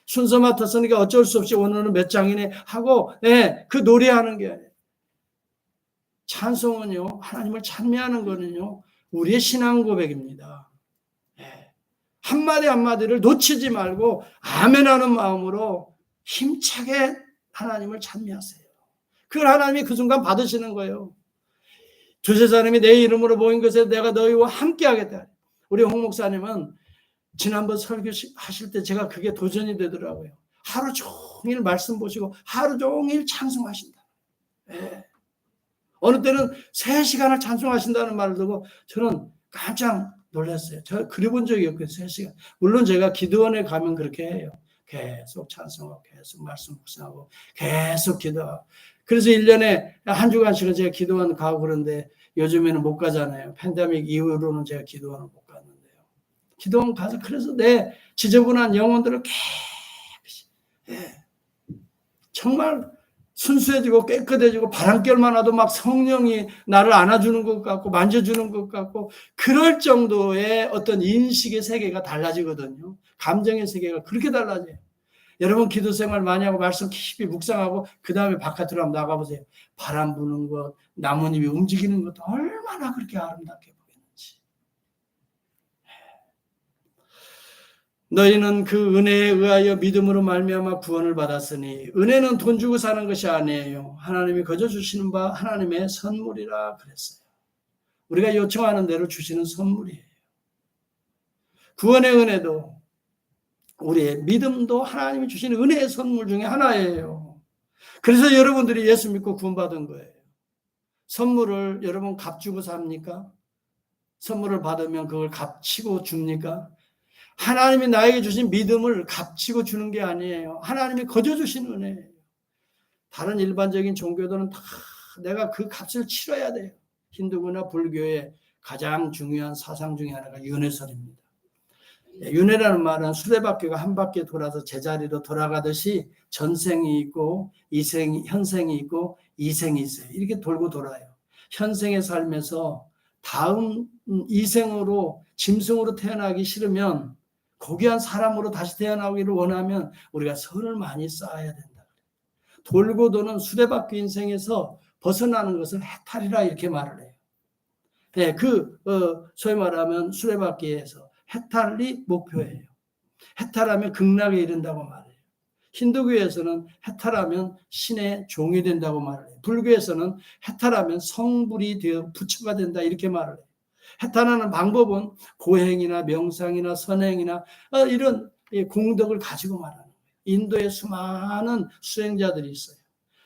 순서 맡았으니까 어쩔 수 없이 오늘은 몇 장이네 하고 그 노래하는 게 아니에요. 찬송은요, 하나님을 찬미하는 거는요, 우리의 신앙 고백입니다. 한마디 한마디를 놓치지 말고 아멘하는 마음으로 힘차게 하나님을 찬미하세요. 그걸 하나님이 그 순간 받으시는 거예요. 두세 사람이 내 이름으로 모인 것에 내가 너희와 함께 하겠다. 우리 홍 목사님은 지난번 설교하실 때 제가 그게 도전이 되더라고요. 하루 종일 말씀 보시고 하루 종일 찬송하신다. 어느 때는 3시간을 찬송하신다는 말을 듣고 저는 깜짝 놀랐어요. 저 그려본 적이 없거든요. 3시간. 물론 제가 기도원에 가면 그렇게 해요. 계속 찬송하고 계속 말씀 묵상하고 계속 기도하고. 그래서 1년에 한 주간씩은 제가 기도원 가고 그런데 요즘에는 못 가잖아요. 팬데믹 이후로는 제가 기도원을 못 갔는데요. 기도원 가서 그래서 내 지저분한 영혼들을 깨끗이 정말 순수해지고 깨끗해지고 바람결만 와도 막 성령이 나를 안아주는 것 같고 만져주는 것 같고 그럴 정도의 어떤 인식의 세계가 달라지거든요. 감정의 세계가 그렇게 달라져요. 여러분 기도 생활 많이 하고 말씀 깊이 묵상하고 그 다음에 바깥으로 한번 나가보세요. 바람 부는 것, 나뭇잎이 움직이는 것도 얼마나 그렇게 아름답게 보이는지. 너희는 그 은혜에 의하여 믿음으로 말미암아 구원을 받았으니 은혜는 돈 주고 사는 것이 아니에요. 하나님이 거저 주시는 바 하나님의 선물이라 그랬어요. 우리가 요청하는 대로 주시는 선물이에요. 구원의 은혜도 우리의 믿음도 하나님이 주시는 은혜의 선물 중에 하나예요. 그래서 여러분들이 예수 믿고 구원받은 거예요. 선물을 여러분 값주고 삽니까? 선물을 받으면 그걸 값치고 줍니까? 하나님이 나에게 주신 믿음을 값치고 주는 게 아니에요. 하나님이 거저 주신 은혜예요. 다른 일반적인 종교들은 다 내가 그 값을 치러야 돼요. 힌두교나 불교의 가장 중요한 사상 중에 하나가 윤회설입니다. 윤회라는 말은 수레바퀴가 한 바퀴 돌아서 제자리로 돌아가듯이 전생이 있고 현생이 있고 이생이 있어요. 이렇게 돌고 돌아요. 현생의 삶에서 다음 이생으로 짐승으로 태어나기 싫으면 고귀한 사람으로 다시 태어나기를 원하면 우리가 선을 많이 쌓아야 된다. 돌고 도는 수레바퀴 인생에서 벗어나는 것을 해탈이라 이렇게 말을 해요. 소위 말하면 수레바퀴에서 해탈이 목표예요. 해탈하면 극락에 이른다고 말해요. 힌두교에서는 해탈하면 신의 종이 된다고 말을 해요. 불교에서는 해탈하면 성불이 되어 부처가 된다 이렇게 말을 해요. 해탈하는 방법은 고행이나 명상이나 선행이나 이런 공덕을 가지고 말하는 거예요. 인도에 수많은 수행자들이 있어요.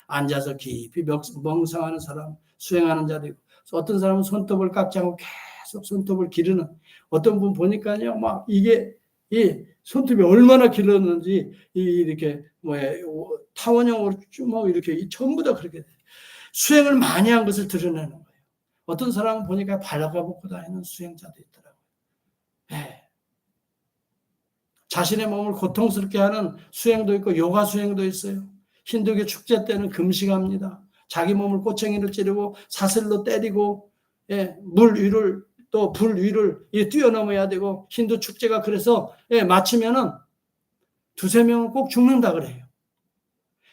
앉아서 깊이 명상하는 사람, 수행하는 자도 있고 어떤 사람은 손톱을 깎지 않고 계속 손톱을 기르는 어떤 분 보니까요, 막 이게 이 손톱이 얼마나 길었는지 이렇게 타원형으로 쭉 이렇게 전부 다 그렇게 돼요. 수행을 많이 한 것을 드러내는 거예요. 어떤 사람은 보니까 발라가벗고 다니는 수행자도 있더라고요. 자신의 몸을 고통스럽게 하는 수행도 있고 요가 수행도 있어요. 힌두교 축제 때는 금식합니다. 자기 몸을 꼬챙이로 찌르고 사슬로 때리고 물 위를 또 불 위를 뛰어넘어야 되고 힌두 축제가 그래서 마치면은 2-3명은 꼭 죽는다 그래요.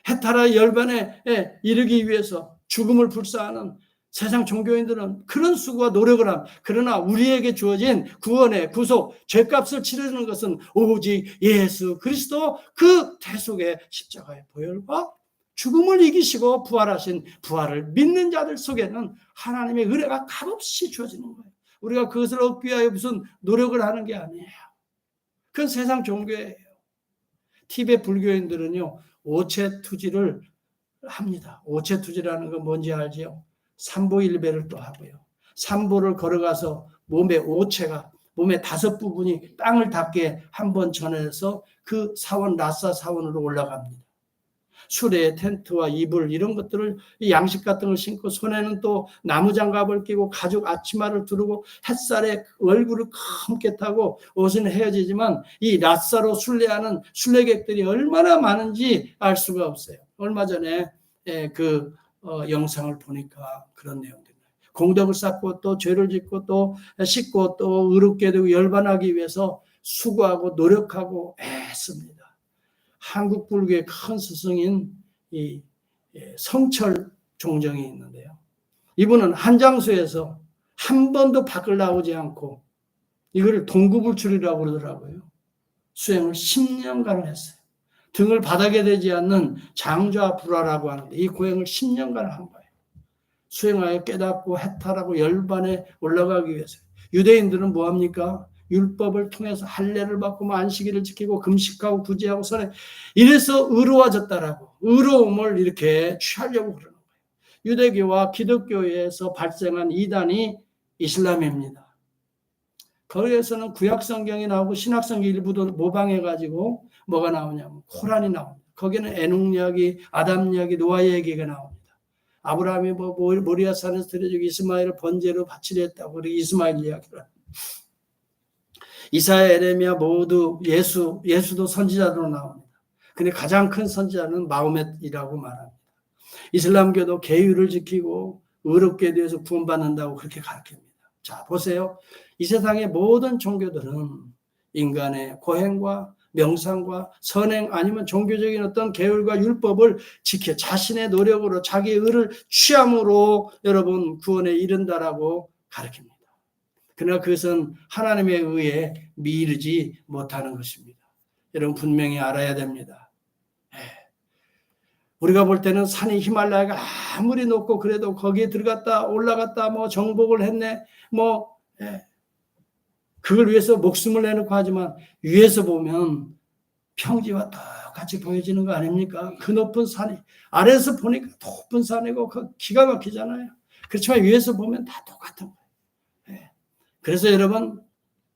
해탈의 열반에 이르기 위해서 죽음을 불사하는 세상 종교인들은 그런 수고와 노력을 합니다. 그러나 우리에게 주어진 구원의 구속, 죄값을 치르는 것은 오직 예수 그리스도 그 대속의 십자가의 보혈과 죽음을 이기시고 부활하신 부활을 믿는 자들 속에는 하나님의 은혜가 값없이 주어지는 거예요. 우리가 그것을 얻기 위하여 무슨 노력을 하는 게 아니에요. 그건 세상 종교예요. 티베트 불교인들은요, 오체투지를 합니다. 오체투지라는 건 뭔지 알지요? 삼보일배를 또 하고요. 삼보를 걸어가서 몸의 오체가 몸의 5 부분이 땅을 닿게 한번 전해서 그 사원 라사 사원으로 올라갑니다. 수레, 텐트와 이불 이런 것들을 양식 같은 걸 신고 손에는 또 나무장갑을 끼고 가죽 앞치마를 두르고 햇살에 얼굴을 검게 타고 옷은 헤어지지만 이 라사로 순례하는 순례객들이 얼마나 많은지 알 수가 없어요. 얼마 전에 영상을 보니까 그런 내용들이 공덕을 쌓고 또 죄를 짓고 또 씻고 또 의롭게 되고 열반하기 위해서 수고하고 노력하고 했습니다. 한국 불교의 큰 스승인 이 성철 종정이 있는데요. 이분은 한 장소에서 한 번도 밖을 나오지 않고 이거를 동구불출이라고 그러더라고요. 수행을 10년간을 했어요. 등을 바닥에 대지 않는 장좌불화라고 하는데 이 고행을 10년간 한 거예요. 수행하여 깨닫고 해탈하고 열반에 올라가기 위해서. 유대인들은 뭐합니까? 율법을 통해서 할례를 받고 안식일을 지키고 금식하고 구제하고 선해 이래서 의로워졌다라고 의로움을 이렇게 취하려고 그러는 거예요. 유대교와 기독교에서 발생한 이단이 이슬람입니다. 거기에서는 구약성경이 나오고 신약성경 일부도 모방해가지고 뭐가 나오냐면 코란이 나옵니다. 거기는 에녹 이야기, 아담 이야기, 노아 얘기가 나옵니다. 아브라함이 모리아산에서 드려주고 이스마엘을 번제로 바치려 했다고 그리고 이스마엘 이야기를 합니다. 이사야, 에레미야 모두 예수도 선지자로 나옵니다. 근데 가장 큰 선지자는 마호멧이라고 말합니다. 이슬람교도 계율을 지키고 의롭게 되어서 구원받는다고 그렇게 가르칩니다. 자, 보세요. 이 세상의 모든 종교들은 인간의 고행과 명상과 선행 아니면 종교적인 어떤 계율과 율법을 지켜 자신의 노력으로 자기의 의를 취함으로 여러분 구원에 이른다라고 가르칩니다. 그러나 그것은 하나님의 의에 미르지 못하는 것입니다. 여러분 분명히 알아야 됩니다. 우리가 볼 때는 산이 히말라야가 아무리 높고 그래도 거기에 들어갔다 올라갔다 뭐 정복을 했네 그걸 위해서 목숨을 내놓고 하지만 위에서 보면 평지와 똑같이 보여지는 거 아닙니까? 그 높은 산이 아래에서 보니까 높은 산이고 기가 막히잖아요. 그렇지만 위에서 보면 다 똑같은 거예요. 그래서 여러분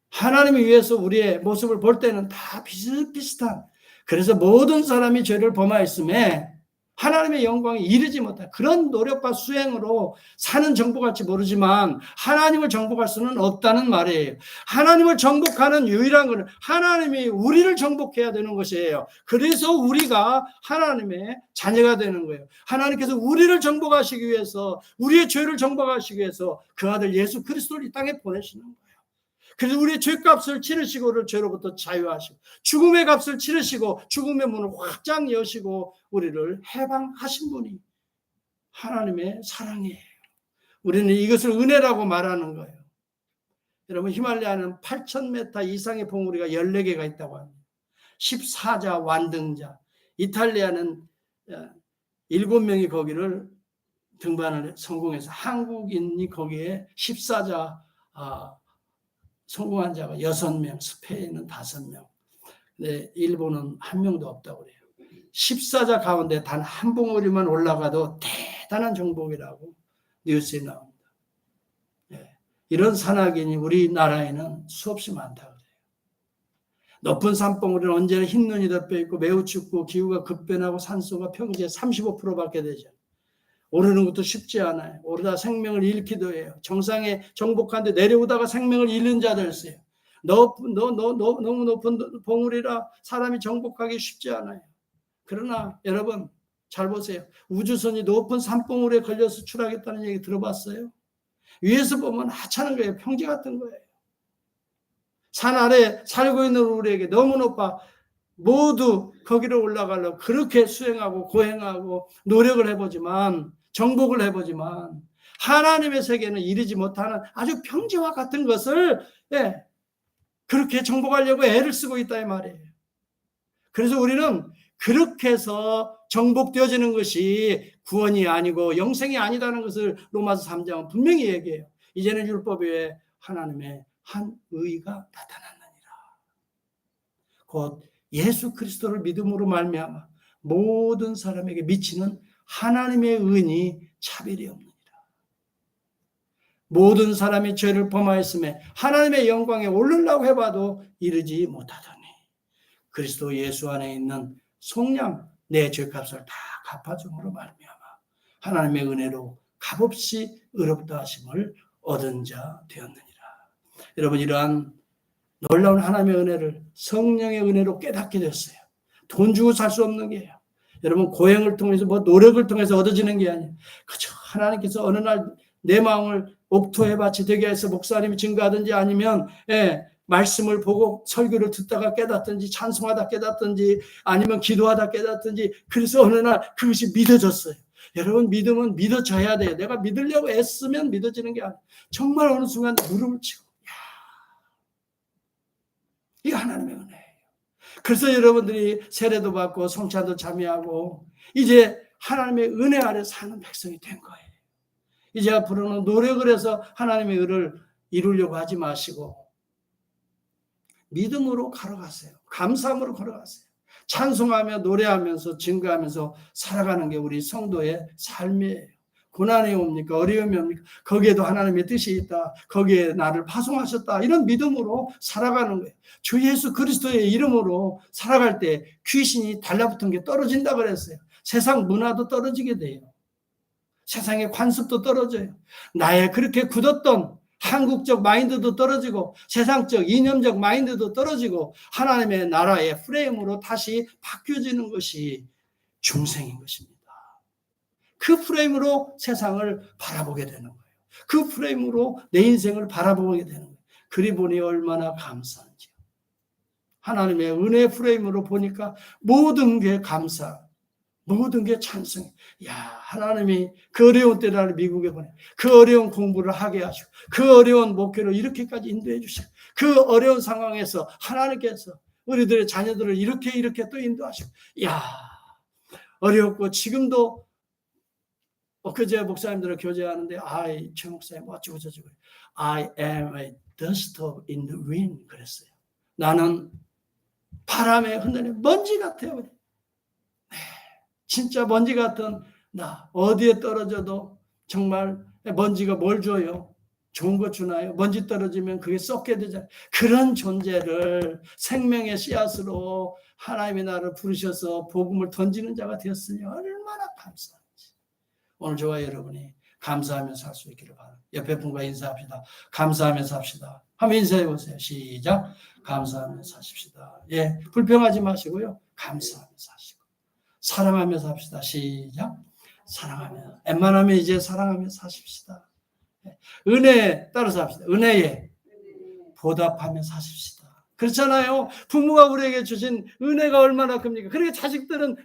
하나님이 위해서 우리의 모습을 볼 때는 다 비슷비슷한 그래서 모든 사람이 죄를 범하였음에 하나님의 영광에 이르지 못한 그런 노력과 수행으로 사는 정복할지 모르지만 하나님을 정복할 수는 없다는 말이에요. 하나님을 정복하는 유일한 것은 하나님이 우리를 정복해야 되는 것이에요. 그래서 우리가 하나님의 자녀가 되는 거예요. 하나님께서 우리를 정복하시기 위해서 우리의 죄를 정복하시기 위해서 그 아들 예수 그리스도를 이 땅에 보내시는 거예요. 그래서 우리의 죄값을 치르시고 우리를 죄로부터 자유하시고 죽음의 값을 치르시고 죽음의 문을 확장 여시고 우리를 해방하신 분이 하나님의 사랑이에요. 우리는 이것을 은혜라고 말하는 거예요. 여러분 히말라야는 8,000m 이상의 봉우리가 14개가 있다고 합니다. 14자 완등자. 이탈리아는 7명이 거기를 등반을 성공해서 한국인이 거기에 14자 성공한 자가 6명, 스페인은 5명. 근데 일본은 1명도 없다고 그래요. 14자 가운데 단 한 봉우리만 올라가도 대단한 정복이라고 뉴스에 나옵니다. 이런 산악인이 우리나라에는 수없이 많다고 그래요. 높은 산봉우리는 언제나 흰 눈이 덮여있고 매우 춥고 기후가 급변하고 산소가 평지의 35%밖에 되죠. 오르는 것도 쉽지 않아요. 오르다 생명을 잃기도 해요. 정상에 정복하는데 내려오다가 생명을 잃는 자들 있어요. 너무 높은 봉우리라 사람이 정복하기 쉽지 않아요. 그러나 여러분 잘 보세요. 우주선이 높은 산봉우리에 걸려서 추락했다는 얘기 들어봤어요? 위에서 보면 하찮은 거예요. 평지 같은 거예요. 산 아래 살고 있는 우리에게 너무 높아 모두 거기로 올라가려고 그렇게 수행하고 고행하고 노력을 해보지만 정복을 해보지만 하나님의 세계는 이르지 못하는 아주 평지와 같은 것을 그렇게 정복하려고 애를 쓰고 있다 이 말이에요. 그래서 우리는 그렇게 해서 정복되어지는 것이 구원이 아니고 영생이 아니다는 것을 로마서 3장은 분명히 얘기해요. 이제는 율법 외에 하나님의 한 의가 나타났느니라. 곧 예수 그리스도를 믿음으로 말미암아 모든 사람에게 미치는 하나님의 은이 차별이 없느니라. 모든 사람이 죄를 범하였음에 하나님의 영광에 오르려고 해봐도 이르지 못하더니 그리스도 예수 안에 있는 속량 내 죄값을 다 갚아줌으로 말미암아 하나님의 은혜로 값없이 의롭다 하심을 얻은 자 되었느니라. 여러분 이러한 놀라운 하나님의 은혜를 성령의 은혜로 깨닫게 됐어요. 돈 주고 살 수 없는 게요. 여러분 고행을 통해서 뭐 노력을 통해서 얻어지는 게 아니에요. 그저 하나님께서 어느 날 내 마음을 옥토의 밭이 되게 해서 목사님이 증거하든지 아니면 말씀을 보고 설교를 듣다가 깨닫든지 찬송하다 깨닫든지 아니면 기도하다 깨닫든지 그래서 어느 날 그것이 믿어졌어요. 여러분 믿음은 믿어져야 돼요. 내가 믿으려고 애쓰면 믿어지는 게 아니에요. 정말 어느 순간 무릎을 치고 이게 하나님의 은혜예요. 그래서 여러분들이 세례도 받고 성찬도 참여하고 이제 하나님의 은혜 아래 사는 백성이 된 거예요. 이제 앞으로는 노력을 해서 하나님의 의를 이루려고 하지 마시고 믿음으로 걸어가세요. 감사함으로 걸어가세요. 찬송하며 노래하면서 증거하면서 살아가는 게 우리 성도의 삶이에요. 고난이 옵니까? 어려움이 옵니까? 거기에도 하나님의 뜻이 있다. 거기에 나를 파송하셨다. 이런 믿음으로 살아가는 거예요. 주 예수 그리스도의 이름으로 살아갈 때 귀신이 달라붙은 게 떨어진다 그랬어요. 세상 문화도 떨어지게 돼요. 세상의 관습도 떨어져요. 나의 그렇게 굳었던 한국적 마인드도 떨어지고 세상적 이념적 마인드도 떨어지고 하나님의 나라의 프레임으로 다시 바뀌어지는 것이 중생인 것입니다. 그 프레임으로 세상을 바라보게 되는 거예요. 그 프레임으로 내 인생을 바라보게 되는 거예요. 그리 보니 얼마나 감사한지요. 하나님의 은혜 프레임으로 보니까 모든 게 감사, 모든 게 찬송. 야, 하나님이 그 어려운 때 나를 미국에 보내, 그 어려운 공부를 하게 하시고, 그 어려운 목표를 이렇게까지 인도해 주시고, 그 어려운 상황에서 하나님께서 우리들의 자녀들을 이렇게 또 인도하시고, 야, 어렵고 지금도 엊그제 목사님들을 교제하는데, 최 목사님 어쩌고 저쩌고, I am a dust in the wind 그랬어요. 나는 바람에 흔들리는 먼지 같아요. 진짜 먼지 같은 나 어디에 떨어져도 정말 먼지가 뭘 줘요? 좋은 거 주나요? 먼지 떨어지면 그게 썩게 되잖아요. 그런 존재를 생명의 씨앗으로 하나님의 나를 부르셔서 복음을 던지는 자가 되었으니 얼마나 감사한지. 오늘 저와 여러분이 감사하면서 살 수 있기를 바랍니다. 옆에 분과 인사합시다. 감사하면서 합시다. 한번 인사해 보세요. 시작. 감사하면서 하십시다. 예, 불평하지 마시고요. 감사하면서 하시고. 사랑하면서 합시다. 시작. 사랑하며. 웬만하면 이제 사랑하면서 하십시다. 은혜에 따라서 합시다. 은혜에 보답하면서 하십시다. 그렇잖아요. 부모가 우리에게 주신 은혜가 얼마나 큽니까? 그러니까 자식들은